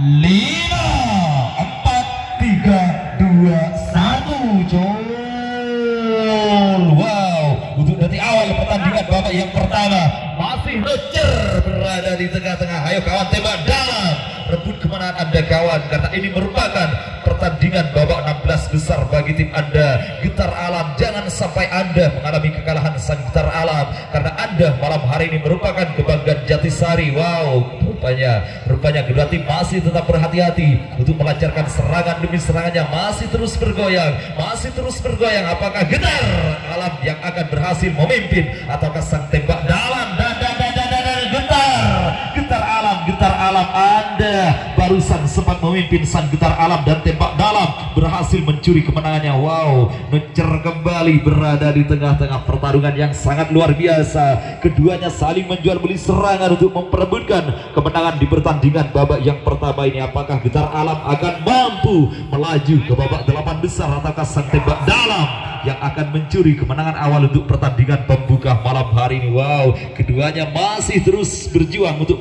5, 4, 3, 2, 1, Jol. Wow, untuk detik awal pertandingan babak yang pertama masih Roger berada di tengah-tengah. Ayo kawan, tembak dalam, rebut kemenangan Anda kawan, karena ini merupakan pertandingan babak 16 besar bagi tim Anda. Getar Alam, jangan sampai Anda mengalami kekalahan sang Getar Alam, karena Anda malam hari ini merupakan kebanggaan Jatisari. Wow, rupanya kedua tim masih tetap berhati-hati untuk melancarkan serangan demi serangannya, masih terus bergoyang. Apakah Getar Alam yang akan berhasil memimpin ataukah sang tembak dalam? Getar Alam, Anda barusan sempat memimpin sang Getar Alam dan tembak dalam berhasil mencuri kemenangannya. Wow, Nocer kembali berada di tengah-tengah pertarungan yang sangat luar biasa. Keduanya saling menjual beli serangan untuk memperebutkan kemenangan di pertandingan babak yang pertama ini. Apakah Getar Alam akan mampu melaju ke babak 8 besar ataukah sang tembak dalam yang akan mencuri kemenangan awal untuk pertandingan pembuka malam hari ini? Wow, keduanya masih terus berjuang untuk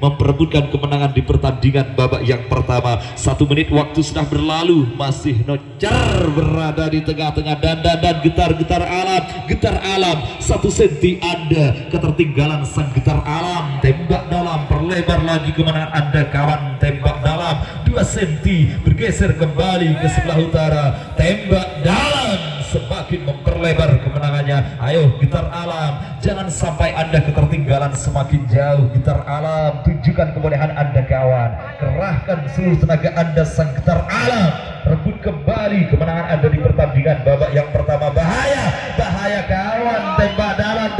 memperebutkan kemenangan di pertandingan babak yang pertama. 1 menit waktu sudah berlalu, masih Nocer berada di tengah-tengah dan Getar Alam 1 senti Anda ketertinggalan sang Getar Alam. Tembak dalam, perlebar lagi kemenangan Anda kawan. Tembak dalam 2 senti bergeser kembali ke sebelah utara. Tembak dalam semakin memperlebar kemenangannya. Ayo Getar Alam, jangan sampai Anda ketertinggalan semakin jauh. Getar Alam, tunjukkan kebolehan Anda kawan, kerahkan seluruh tenaga Anda sang Getar Alam, rebut kembali kemenangan Anda di pertandingan babak yang pertama. Bahaya kawan, tembak dalam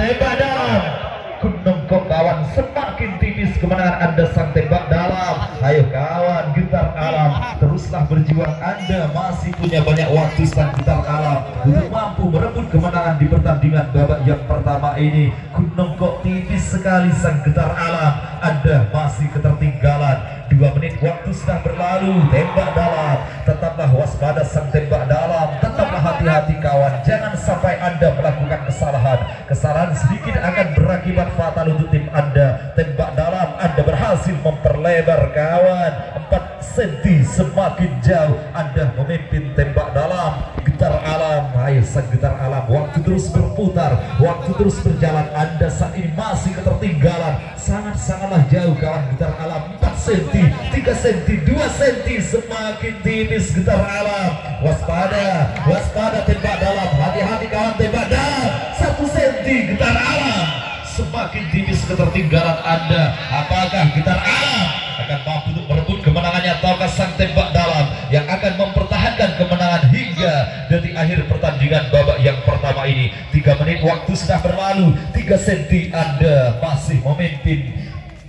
Kunongkok kawan, semakin tipis kemenangan Anda sang tembak dalam. Ayo kawan, Getar Alam, teruslah berjuang. Anda masih punya banyak waktu sang Getar Alam untuk mampu merebut kemenangan di pertandingan babak yang pertama ini. Kunongkok tipis sekali sang Getar Alam, Anda masih ketertinggalan. 2 menit waktu sudah berlalu. Tembak dalam, tetaplah waspada sang tembak dalam, tetaplah hati-hati kawan, jangan sampai Anda melakukan kesalahan sedikit akan berakibat fatal untuk tim Anda. Tembak dalam, Anda berhasil memperlebar kawan, 4 senti semakin jauh Anda memimpin tembak dalam. Getar Alam, ayo sang Getar Alam, waktu terus berputar, waktu terus berjalan. Anda saat ini masih ketertinggalan sangatlah jauh kawan. Getar Alam 4 senti, 3 senti, 2 senti, semakin tipis Getar Alam. Waspada tembak dalam, hati-hati kawan, tembak dalam 1 senti Getar Alam, semakin tipis ketertinggalan Anda. Apakah Getar Alam akan mampu untuk merebut kemenangannya ataukah sang tembak dalam yang akan mempertahankan kemenangan hingga detik akhir pertandingan babak yang pertama ini? 3 menit waktu sudah berlalu, 3 senti Anda masih memimpin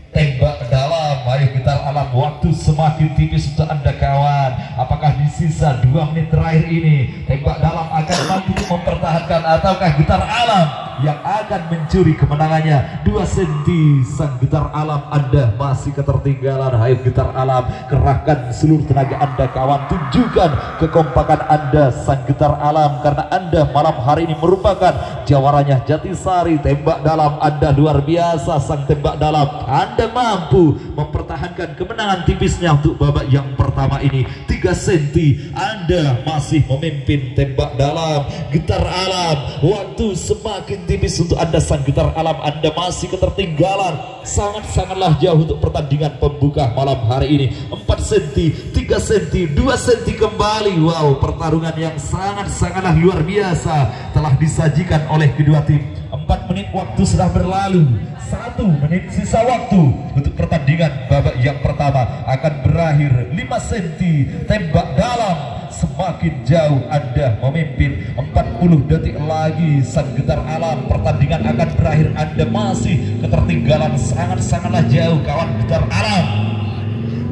tembak dalam. Ayo Getar Alam, waktu semakin tipis untuk Anda kawan. Apakah di sisa 2 menit terakhir ini tembak dalam akan mampu mempertahankan ataukah Getar Alam yang akan mencuri kemenangannya? 2 senti sang Getar Alam, Anda masih ketertinggalan. Ayo Getar Alam, kerahkan seluruh tenaga Anda kawan, tunjukkan kekompakan Anda sang Getar Alam, karena Anda malam hari ini merupakan jawaranya Jatisari. Tembak dalam Anda luar biasa sang tembak dalam, Anda mampu mempertahankan kemenangan tipisnya untuk babak yang pertama ini. 3 senti Anda masih memimpin tembak dalam. Getar Alam, waktu semakin tipis untuk Anda sang Getar Alam, Anda masih ketertinggalan sangatlah jauh untuk pertandingan pembuka malam hari ini. 4 senti, 3 senti, 2 senti kembali. Wow, pertarungan yang sangatlah luar biasa telah disajikan oleh kedua tim. 4 menit waktu sudah berlalu, 1 menit sisa waktu untuk pertandingan babak yang pertama akan berakhir. 5 senti tembak dalam, semakin jauh Anda memimpin. 40 detik lagi sang Getar Alam, pertandingan akan berakhir. Anda masih ketertinggalan sangatlah jauh kawan Getar Alam.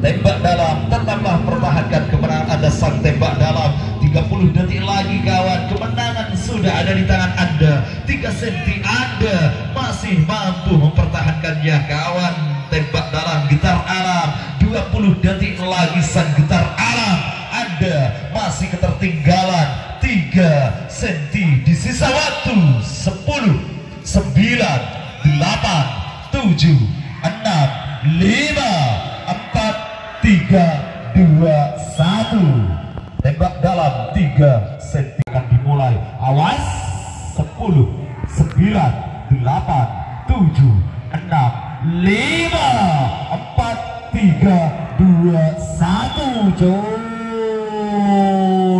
Tembak dalam, tetaplah pertahankan kemenangan Anda sang tembak dalam. 30 detik lagi kawan, kemenangan sudah ada di tangan Anda. 3 senti Anda masih mampu mempertahankannya kawan. Tembak dalam Getar Alam, 20 detik lagi sang Getar Alam, Anda masih ketertinggalan 3 senti di sisa waktu. 10, 9, 8, 7, 6, 5, 4, 3, 2, 1. Tembak dalam 3 cm akan dimulai. Awas. 10, 9, 8, 7, 6, 5, 4, 3, 2, 1. Jol.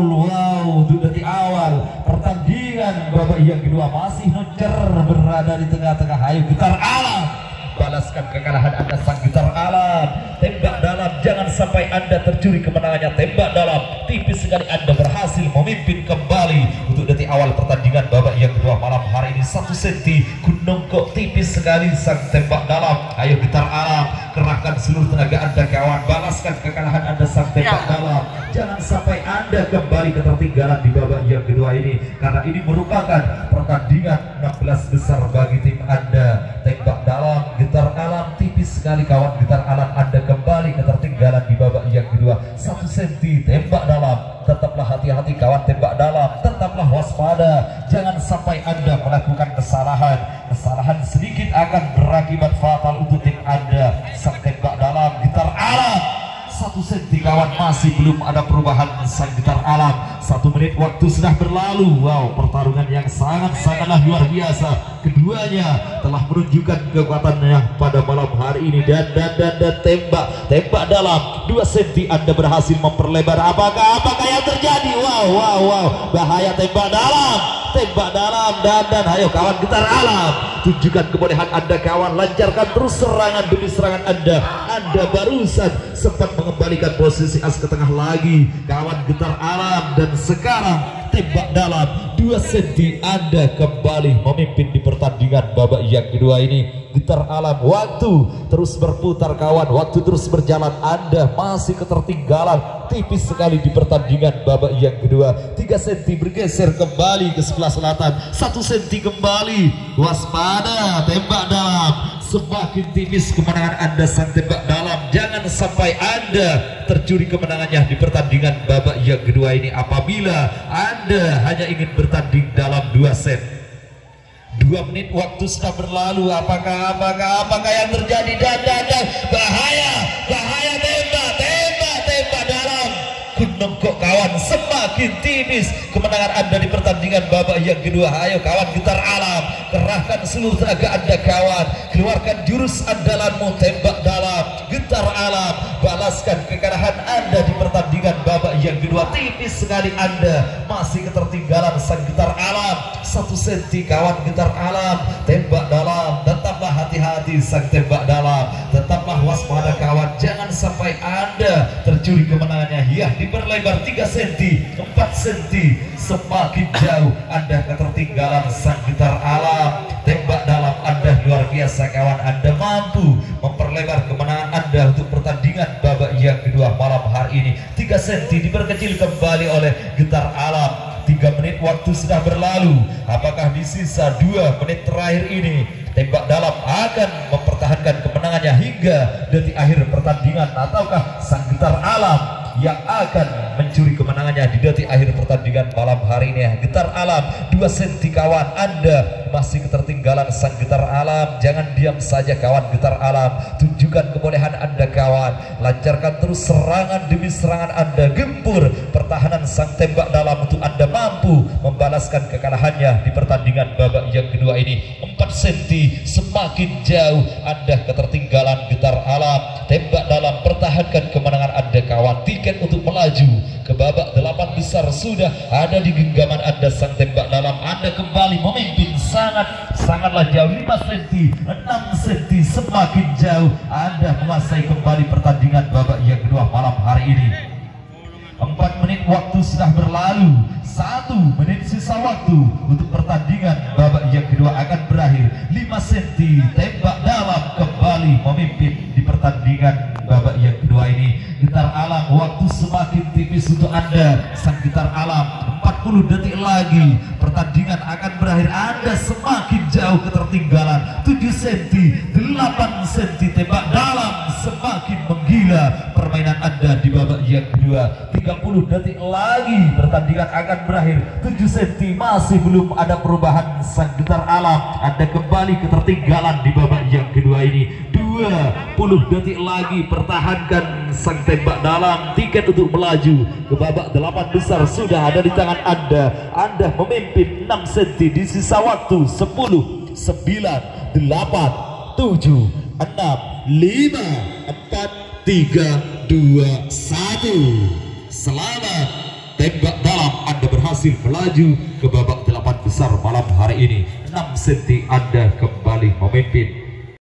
Wow, itu dari awal pertandingan babak yang kedua masih ngecer berada di tengah-tengah. Ayo gitar alam, balaskan kekalahan Anda sang gitar alam. Tembak dalam, jangan sampai Anda tercuri kemenangannya. Tembak dalam, tipis sekali Anda berhasil memimpin kembali untuk detik awal pertandingan babak yang kedua malam hari ini. 1 cm gunung kok tipis sekali sang tembak dalam. Ayo gitar alam, kerahkan seluruh tenaga Anda kawan, balaskan kekalahan Anda sang tembak dalam. Jangan sampai Anda kembali ketertinggalan di babak yang kedua ini, karena ini merupakan pertandingan 16 besar bagi tim Anda. Tembak dalam, gitar alam, tipis sekali kawan gitar alam, Anda kembali ketertinggalan di babak yang kedua. 1 cm tembak dalam, tetaplah hati-hati kawan tembak dalam, tetaplah waspada, jangan sampai Anda melakukan kesalahan sedikit akan berakibat fatal untuk tim Anda. Sang tembak dalam, gitar alam, 1 cm kawan, masih belum ada perubahan sang gitar alam. 1 menit waktu sudah berlalu. Wow, pertarungan yang sangatlah luar biasa. Keduanya telah menunjukkan kekuatannya pada malam hari ini. Dan tembak dalam 2 cm Anda berhasil memperlebar. Apakah yang terjadi? Wow, bahaya tembak dalam dan ayo kawan gitar alam, tunjukkan kebolehan Anda kawan, lancarkan terus serangan demi serangan Anda. Anda barusan sempat mengembalikan posisi as ke tengah lagi kawan gitar alam, dan sekarang tembak dalam 2 cm Anda kembali memimpin di pertandingan babak yang kedua ini. Gitar alam, waktu terus berputar kawan, waktu terus berjalan, Anda masih ketertinggalan tipis sekali di pertandingan babak yang kedua. 3 cm bergeser kembali ke sebelah selatan, 1 cm kembali, waspada tembak dalam, semakin tipis kemenangan Anda sang tembak dalam. Jangan sampai Anda tercuri kemenangannya di pertandingan babak yang kedua ini apabila Anda hanya ingin bertanding dalam 2 set. 2 menit waktu sudah berlalu. Apakah yang terjadi? Dan bahaya tembak dalam. Gunung kok kawan, semakin tipis kemenangan Anda di pertandingan babak yang kedua. Ayo kawan gitar alam, kerahkan seluruh tenaga Anda kawan, keluarkan jurus andalanmu tembak dalam. Gitar alam, balaskan kekalahan Anda di pertandingan babak yang kedua. Tipis sekali Anda masih ketertinggalan sang gitar alam. 1 cm kawan gitar alam, tembak dalam, tetaplah hati-hati sang tembak dalam, tetaplah waspada kawan, jangan sampai Anda tercuri kemenangannya. Ya, diperlebar 3 cm, 4 cm, semakin jauh Anda ketertinggalan sang gitar alam. Tembak dalam Anda luar biasa kawan, Anda mampu memperlebar kemenangan Anda untuk pertandingan babak yang kedua malam hari ini. 3 cm diperkecil kembali oleh gitar alam. 3 menit waktu sudah berlalu. Apakah di sisa 2 menit terakhir ini tembak dalam akan mempertahankan kemenangannya hingga detik akhir pertandingan, ataukah sang gitar alam yang akan mencuri kemenangannya di detik akhir pertandingan malam hari ini? Gitar alam 2 cm kawan, Anda masih ketertinggalan sang gitar alam. Jangan diam saja kawan gitar alam, tunjukkan kebolehan Anda kawan, lancarkan terus serangan demi serangan Anda, gempur pertahanan sang tembak dalam untuk Anda mampu membalaskan kekalahannya di pertandingan babak yang kedua ini. 4 cm semakin jauh Anda ketertinggalan gitar alam. Tembak dalam, pertahankan kemenangan Anda kawan. Tiket untuk melaju ke babak 8 besar sudah ada di genggaman Anda sang tembak dalam. Anda kembali memimpin sangatlah jauh, 5 cm, 6 cm, semakin jauh Anda menguasai kembali pertandingan babak yang kedua malam hari ini. 4 menit waktu sudah berlalu, 1 menit sisa waktu untuk pertandingan babak yang kedua akan berakhir. 5 cm tembak dalam kembali memimpin di pertandingan babak yang kedua ini. Gitar alam, waktu semakin tipis untuk Anda sang gitar alam. 40 detik lagi pertandingan akan berakhir. Anda semakin jauh ketertinggalan, 7 cm, 8 cm tembak dalam, semakin menggila permainan Anda di babak yang kedua. 30 detik lagi pertandingan akan berakhir. 7 cm, masih belum ada perubahan sang gitar alam. Anda kembali ketertinggalan di babak yang kedua ini. 2 20 detik lagi. Pertahankan sang tembak dalam. Tiket untuk melaju ke babak 8 besar sudah ada di tangan Anda. Anda memimpin 6 cm di sisa waktu 10, 9, 8, 7, 6, 5, 4, 3, 2, 1. Selamat tembak dalam, Anda berhasil melaju ke babak 8 besar malam hari ini. 6 cm Anda kembali memimpin.